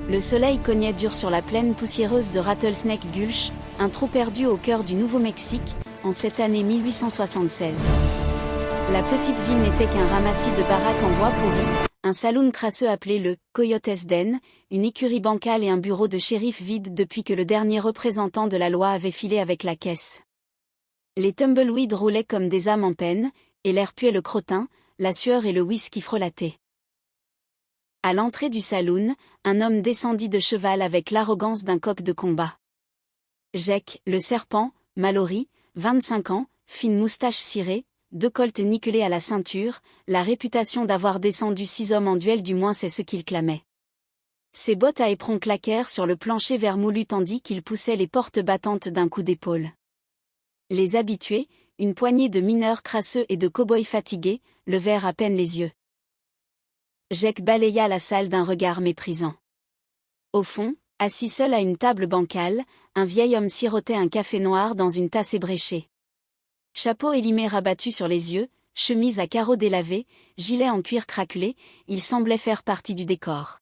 Le soleil cognait dur sur la plaine poussiéreuse de Rattlesnake Gulch, un trou perdu au cœur du Nouveau-Mexique, en cette année 1876. La petite ville n'était qu'un ramassis de baraques en bois pourri, un saloon crasseux appelé le « Coyotes Den », une écurie bancale et un bureau de shérif vide depuis que le dernier représentant de la loi avait filé avec la caisse. Les tumbleweeds roulaient comme des âmes en peine, et l'air puait le crottin, la sueur et le whisky frelaté. À l'entrée du saloon, un homme descendit de cheval avec l'arrogance d'un coq de combat. Jake, le serpent, Mallory, 25 ans, fine moustache cirée, 2 colts nickelés à la ceinture, la réputation d'avoir descendu 6 hommes en duel du moins c'est ce qu'il clamait. Ses bottes à éperon claquèrent sur le plancher vermoulu tandis qu'il poussait les portes battantes d'un coup d'épaule. Les habitués, une poignée de mineurs crasseux et de cow-boys fatigués, levèrent à peine les yeux. Jake balaya la salle d'un regard méprisant. Au fond, assis seul à une table bancale, un vieil homme sirotait un café noir dans une tasse ébréchée. Chapeau élimé rabattu sur les yeux, chemise à carreaux délavés, gilet en cuir craquelé, il semblait faire partie du décor.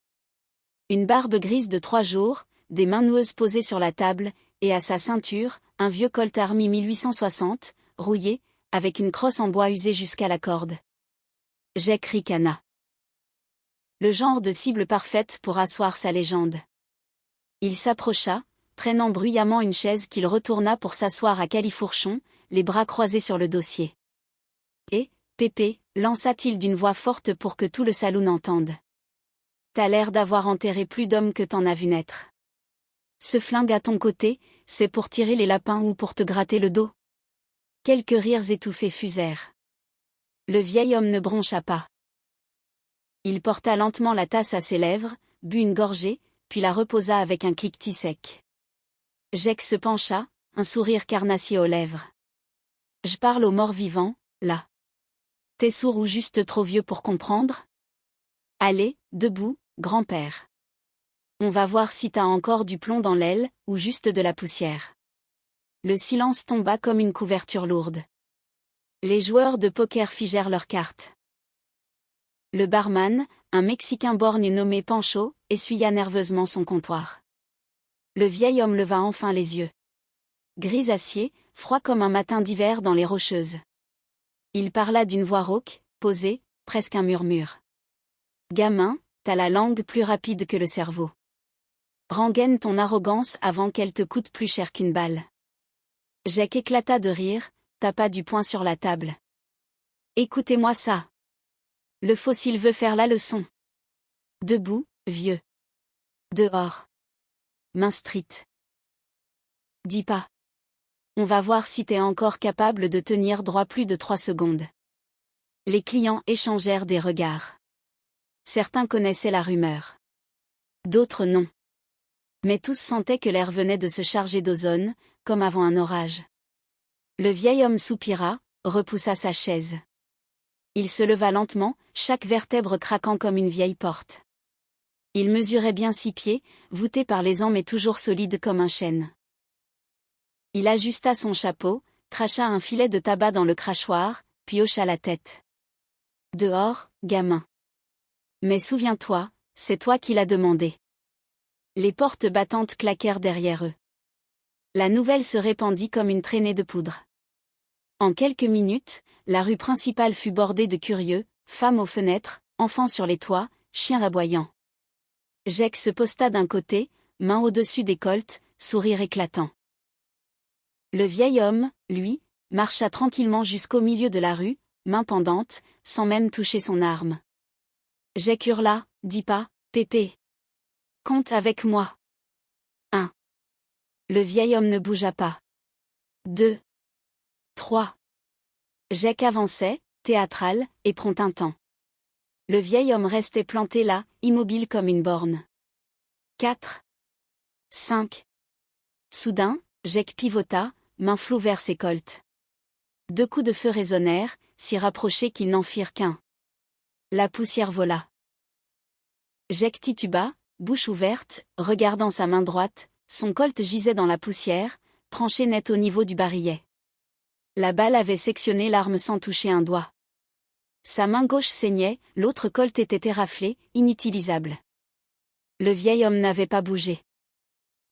Une barbe grise de 3 jours, des mains noueuses posées sur la table, et à sa ceinture, un vieux Colt Army 1860, rouillé, avec une crosse en bois usée jusqu'à la corde. Jake ricana. Le genre de cible parfaite pour asseoir sa légende. Il s'approcha, traînant bruyamment une chaise qu'il retourna pour s'asseoir à califourchon, les bras croisés sur le dossier. « Et, Pépé » lança-t-il d'une voix forte pour que tout le saloon entende. « T'as l'air d'avoir enterré plus d'hommes que t'en as vu naître. Ce flingue à ton côté, c'est pour tirer les lapins ou pour te gratter le dos ?» Quelques rires étouffés fusèrent. Le vieil homme ne broncha pas. Il porta lentement la tasse à ses lèvres, but une gorgée, puis la reposa avec un cliquetis sec. Jake se pencha, un sourire carnassier aux lèvres. « Je parle aux morts vivants, là. T'es sourd ou juste trop vieux pour comprendre ? Allez, debout, grand-père. On va voir si t'as encore du plomb dans l'aile, ou juste de la poussière. » Le silence tomba comme une couverture lourde. Les joueurs de poker figèrent leurs cartes. Le barman, un Mexicain borgne nommé Pancho, essuya nerveusement son comptoir. Le vieil homme leva enfin les yeux. Gris acier, froid comme un matin d'hiver dans les Rocheuses. Il parla d'une voix rauque, posée, presque un murmure. « Gamin, t'as la langue plus rapide que le cerveau. Rengaine ton arrogance avant qu'elle te coûte plus cher qu'une balle. » Jake éclata de rire, tapa du poing sur la table. « Écoutez-moi ça. Le fossile veut faire la leçon. Debout, vieux. Dehors. Main Street. Dis pas. On va voir si t'es encore capable de tenir droit plus de 3 secondes. » Les clients échangèrent des regards. Certains connaissaient la rumeur. D'autres non. Mais tous sentaient que l'air venait de se charger d'ozone, comme avant un orage. Le vieil homme soupira, repoussa sa chaise. Il se leva lentement, chaque vertèbre craquant comme une vieille porte. Il mesurait bien 6 pieds, voûté par les ans mais toujours solide comme un chêne. Il ajusta son chapeau, cracha un filet de tabac dans le crachoir, puis hocha la tête. « Dehors, gamin. Mais souviens-toi, c'est toi qui l'as demandé. » Les portes battantes claquèrent derrière eux. La nouvelle se répandit comme une traînée de poudre. En quelques minutes, la rue principale fut bordée de curieux, femmes aux fenêtres, enfants sur les toits, chiens aboyants. Jake se posta d'un côté, main au-dessus des colts, sourire éclatant. Le vieil homme, lui, marcha tranquillement jusqu'au milieu de la rue, main pendante, sans même toucher son arme. Jake hurla, « Dis pas, Pépé. Compte avec moi. » 1. Le vieil homme ne bougea pas. 2. 3. Jake avançait, théâtral, éperon tintant. Le vieil homme restait planté là, immobile comme une borne. 4. 5. Soudain, Jake pivota, main floue vers ses colts. 2 coups de feu résonnèrent, si rapprochés qu'ils n'en firent qu'un. La poussière vola. Jake tituba, bouche ouverte, regardant sa main droite, son colt gisait dans la poussière, tranché net au niveau du barillet. La balle avait sectionné l'arme sans toucher un doigt. Sa main gauche saignait, l'autre colt était éraflé, inutilisable. Le vieil homme n'avait pas bougé.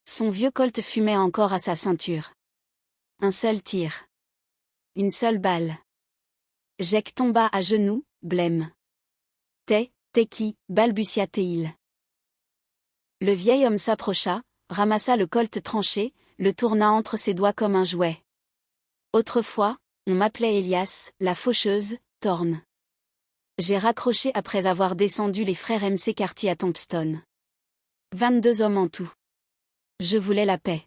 Son vieux colt fumait encore à sa ceinture. Un seul tir. Une seule balle. Jake tomba à genoux, blême. T'es qui, balbutia-t-il. Le vieil homme s'approcha, ramassa le colt tranché, le tourna entre ses doigts comme un jouet. Autrefois, on m'appelait Elias, la faucheuse, Thorne. J'ai raccroché après avoir descendu les frères McCarthy à Tombstone. 22 hommes en tout. Je voulais la paix.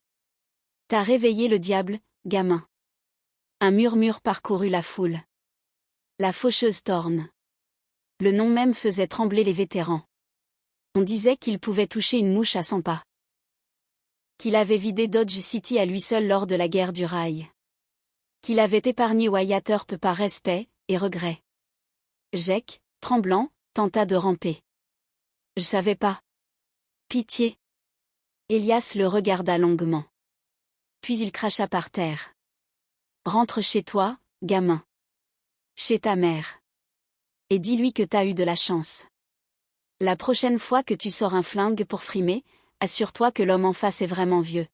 T'as réveillé le diable, gamin. Un murmure parcourut la foule. La faucheuse Thorne. Le nom même faisait trembler les vétérans. On disait qu'il pouvait toucher une mouche à 100 pas. Qu'il avait vidé Dodge City à lui seul lors de la guerre du rail. Qu'il avait épargné Wyatt Earp par respect et regret. Jake, tremblant, tenta de ramper. Je savais pas. Pitié. Elias le regarda longuement. Puis il cracha par terre. Rentre chez toi, gamin. Chez ta mère. Et dis-lui que t'as eu de la chance. La prochaine fois que tu sors un flingue pour frimer, assure-toi que l'homme en face est vraiment vieux.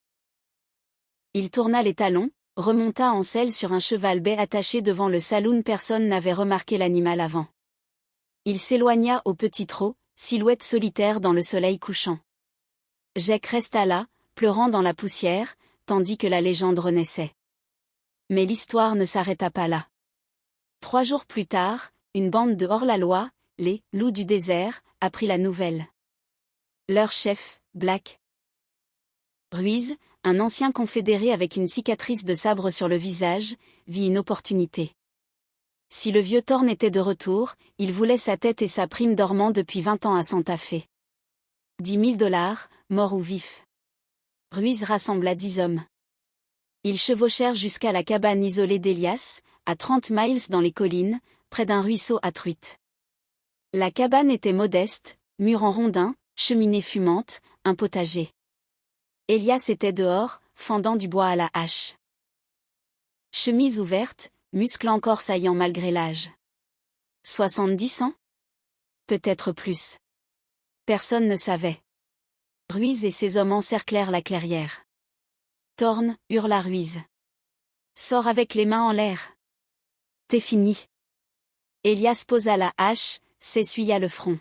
Il tourna les talons, remonta en selle sur un cheval bai attaché devant le saloon. Personne n'avait remarqué l'animal avant. Il s'éloigna au petit trot, silhouette solitaire dans le soleil couchant. Jake resta là, pleurant dans la poussière, tandis que la légende renaissait. Mais l'histoire ne s'arrêta pas là. 3 jours plus tard, une bande de hors-la-loi, les « loups du désert », apprit la nouvelle. Leur chef, Black Ruiz, un ancien confédéré avec une cicatrice de sabre sur le visage, vit une opportunité. Si le vieux Thorne était de retour, il voulait sa tête et sa prime dormant depuis 20 ans à Santa Fe. 10 000 $, morts ou vifs. Ruiz rassembla 10 hommes. Ils chevauchèrent jusqu'à la cabane isolée d'Elias, à 30 miles dans les collines, près d'un ruisseau à truites. La cabane était modeste, mur en rondin, cheminée fumante, un potager. Elias était dehors, fendant du bois à la hache. Chemise ouverte, muscles encore saillants malgré l'âge. 70 ans? Peut-être plus. Personne ne savait. Ruiz et ses hommes encerclèrent la clairière. Thorne, hurla Ruiz. Sors avec les mains en l'air. T'es fini. Elias posa la hache, s'essuya le front.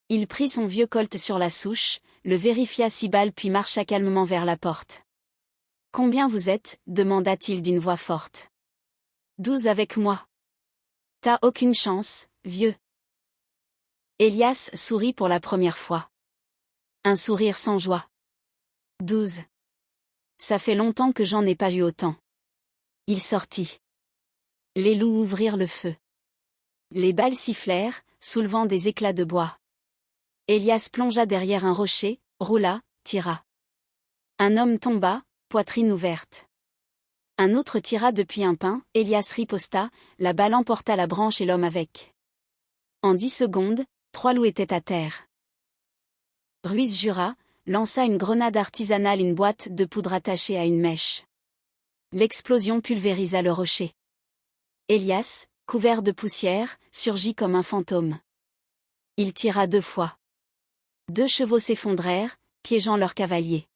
Il prit son vieux colt sur la souche, le vérifia 6 balles puis marcha calmement vers la porte. Combien vous êtes? Demanda-t-il d'une voix forte. 12 avec moi. T'as aucune chance, vieux. Elias sourit pour la première fois. Un sourire sans joie. 12. Ça fait longtemps que j'en ai pas eu autant. Il sortit. Les loups ouvrirent le feu. Les balles sifflèrent, soulevant des éclats de bois. Elias plongea derrière un rocher, roula, tira. Un homme tomba, poitrine ouverte. Un autre tira depuis un pin, Elias riposta, la balle emporta la branche et l'homme avec. En 10 secondes, 3 loups étaient à terre. Ruiz jura, lança une grenade artisanale, une boîte de poudre attachée à une mèche. L'explosion pulvérisa le rocher. Elias, couvert de poussière, surgit comme un fantôme. Il tira 2 fois. 2 chevaux s'effondrèrent, piégeant leur cavalier.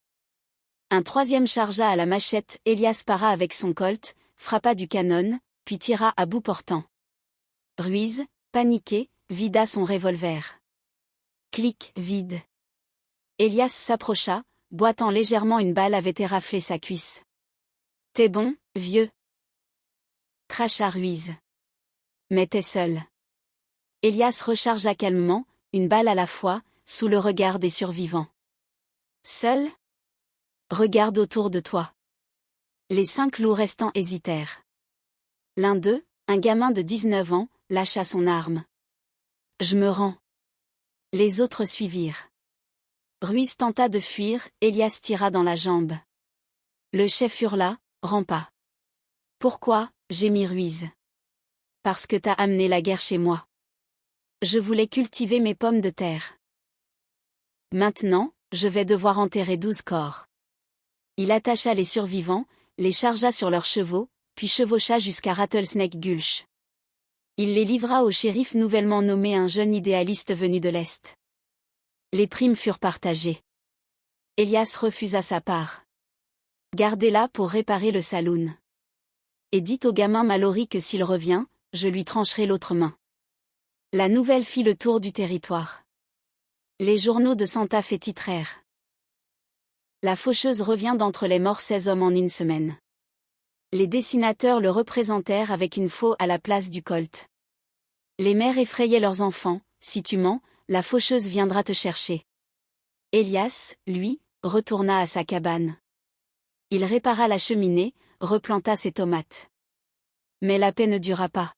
Un 3e chargea à la machette, Elias para avec son colt, frappa du canon, puis tira à bout portant. Ruiz, paniqué, vida son revolver. Clic, vide. Elias s'approcha, boitant légèrement, une balle avait éraflé sa cuisse. T'es bon, vieux? Cracha Ruiz. Mais t'es seul. Elias rechargea calmement, une balle à la fois, sous le regard des survivants. Seul? Regarde autour de toi. Les 5 loups restants hésitèrent. L'un d'eux, un gamin de 19 ans, lâcha son arme. Je me rends. Les autres suivirent. Ruiz tenta de fuir, Elias tira dans la jambe. Le chef hurla, rampa. Pourquoi? Gémit Ruiz. Parce que t'as amené la guerre chez moi. Je voulais cultiver mes pommes de terre. Maintenant, je vais devoir enterrer 12 corps. Il attacha les survivants, les chargea sur leurs chevaux, puis chevaucha jusqu'à Rattlesnake Gulch. Il les livra au shérif nouvellement nommé, un jeune idéaliste venu de l'Est. Les primes furent partagées. Elias refusa sa part. Gardez-la pour réparer le saloon. Et dit au gamin Mallory que s'il revient, je lui trancherai l'autre main. La nouvelle fit le tour du territoire. Les journaux de Santa Fe titrèrent. La faucheuse revient d'entre les morts 16 hommes en une semaine. Les dessinateurs le représentèrent avec une faux à la place du colt. Les mères effrayaient leurs enfants, si tu mens, la faucheuse viendra te chercher. Elias, lui, retourna à sa cabane. Il répara la cheminée, replanta ses tomates. Mais la paix ne dura pas.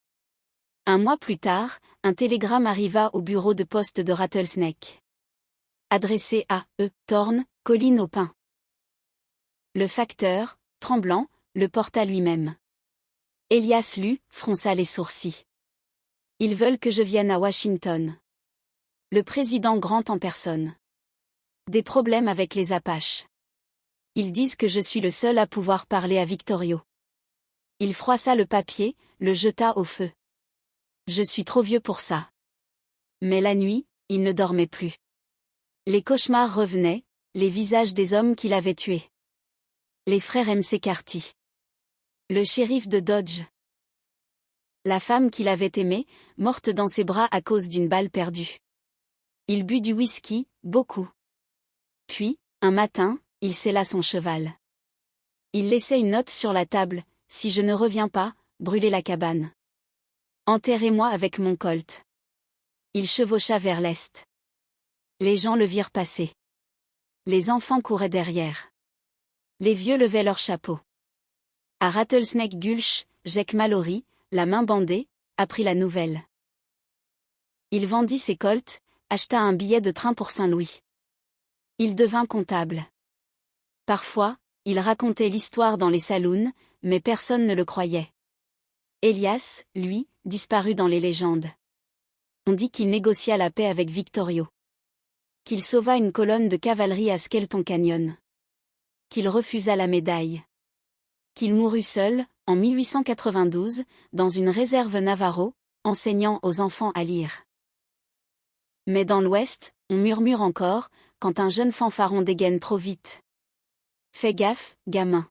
Un mois plus tard, un télégramme arriva au bureau de poste de Rattlesnake. Adressé à E. Thorne, Colline au Pin. Le facteur, tremblant, le porta lui-même. Elias lut, fronça les sourcils. Ils veulent que je vienne à Washington. Le président Grant en personne. Des problèmes avec les Apaches. Ils disent que je suis le seul à pouvoir parler à Victorio. Il froissa le papier, le jeta au feu. Je suis trop vieux pour ça. Mais la nuit, il ne dormait plus. Les cauchemars revenaient, les visages des hommes qu'il avait tués. Les frères M.C. Carty. Le shérif de Dodge. La femme qu'il avait aimée, morte dans ses bras à cause d'une balle perdue. Il but du whisky, beaucoup. Puis, un matin, il sella son cheval. Il laissait une note sur la table, si je ne reviens pas, brûlez la cabane. Enterrez-moi avec mon colt. Il chevaucha vers l'est. Les gens le virent passer. Les enfants couraient derrière. Les vieux levaient leurs chapeaux. À Rattlesnake Gulch, Jake Mallory, la main bandée, apprit la nouvelle. Il vendit ses colts, acheta un billet de train pour Saint-Louis. Il devint comptable. Parfois, il racontait l'histoire dans les saloons, mais personne ne le croyait. Elias, lui, disparut dans les légendes. On dit qu'il négocia la paix avec Victorio. Qu'il sauva une colonne de cavalerie à Skeleton Canyon. Qu'il refusa la médaille. Qu'il mourut seul, en 1892, dans une réserve Navajo, enseignant aux enfants à lire. Mais dans l'Ouest, on murmure encore, quand un jeune fanfaron dégaine trop vite. Fais gaffe, gamin.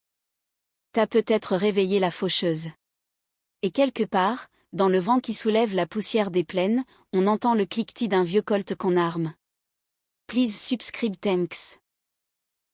T'as peut-être réveillé la faucheuse. Et quelque part, dans le vent qui soulève la poussière des plaines, on entend le cliquetis d'un vieux colt qu'on arme. Please subscribe thanks.